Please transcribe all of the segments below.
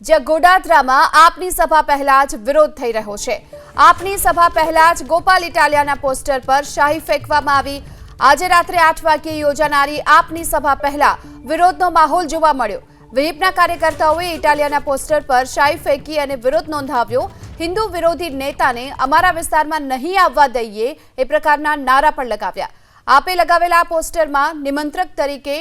જ્યાં ગોડાદરામાં આપની સભા પહેલા જ વિરોધ થઈ રહ્યો છે। આપની સભા પહેલા જ ગોપાલ ઇટાલિયાના પોસ્ટર પર શાહી ફેંકવામાં આવી। આજે રાત્રે 8 વાગ્યે યોજાનારી આપની સભા પહેલા વિરોધનો માહોલ જોવા મળ્યો। વિહિપના કાર્યકર્તાઓએ ઇટાલિયાના પોસ્ટર પર શાહી ફેંકી અને વિરોધ નોંધાવ્યો। હિન્દુ વિરોધી નેતાને અમારા વિસ્તારમાં નહીં આવવા દઈએ એ પ્રકારના નારા પણ લગાવ્યા। આપે લગાવેલા પોસ્ટરમાં નિમંત્રક તરીકે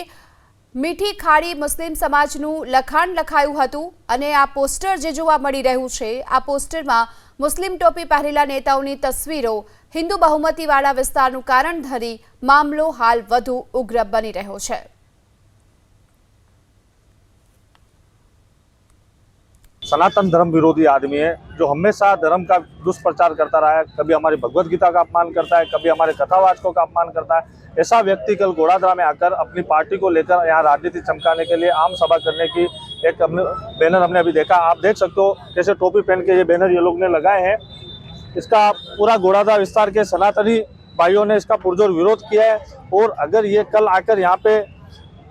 મીઠી ખાડી મુસ્લિમ સમાજનું લખાણ લખાયું હતું અને આ પોસ્ટર જે જોવા મળી રહ્યું છે આ પોસ્ટરમાં મુસ્લિમ ટોપી પહેરેલા નેતાઓની તસવીરો હિન્દુ બહુમતીવાળા વિસ્તારનું કારણ ધરી મામલો હાલ વધુ ઉગ્ર બની રહ્યો છે। सनातन धर्म विरोधी आदमी है जो हमेशा धर्म का दुष्प्रचार करता रहा है। कभी हमारी भगवत गीता का अपमान करता है, कभी हमारे कथावाचकों का अपमान करता है। ऐसा व्यक्ति कल गोड़ादरा में आकर अपनी पार्टी को लेकर यहाँ राजनीति चमकाने के लिए आम सभा करने की एक बैनर हमने अभी देखा। आप देख सकते हो कैसे टोपी पहन के ये बैनर ये लोग ने लगाए हैं। इसका पूरा गोड़ादरा विस्तार के सनातनी भाइयों ने इसका पुरजोर विरोध किया है और अगर ये कल आकर यहाँ पे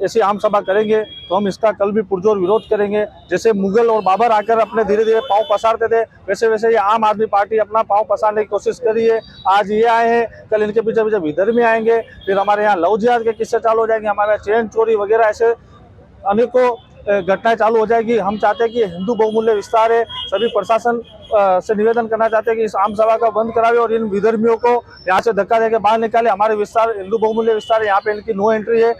ऐसी आम सभा करेंगे तो हम इसका कल भी पुरजोर विरोध करेंगे। जैसे मुगल और बाबर आकर अपने धीरे धीरे पांव पसारते थे वैसे वैसे ये आम आदमी पार्टी अपना पांव पसारने की कोशिश कर रही है। आज ये आए हैं, कल इनके पीछे पीछे विधर्मी आएंगे, फिर हमारे यहाँ लव जिहाद के किस्से चालू हो जाएंगे, हमारे चैन चोरी वगैरह ऐसे अनेकों घटनाएं चालू हो जाएगी। हम चाहते हैं कि हिंदू बहुमूल्य विस्तार है। सभी प्रशासन से निवेदन करना चाहते हैं कि इस आम सभा का बंद करावे और इन विधर्मियों को यहाँ से धक्का देकर बाहर निकाले। हमारे विस्तार हिंदू बहुमूल्य विस्तार है, यहाँ पे इनकी नो एंट्री है।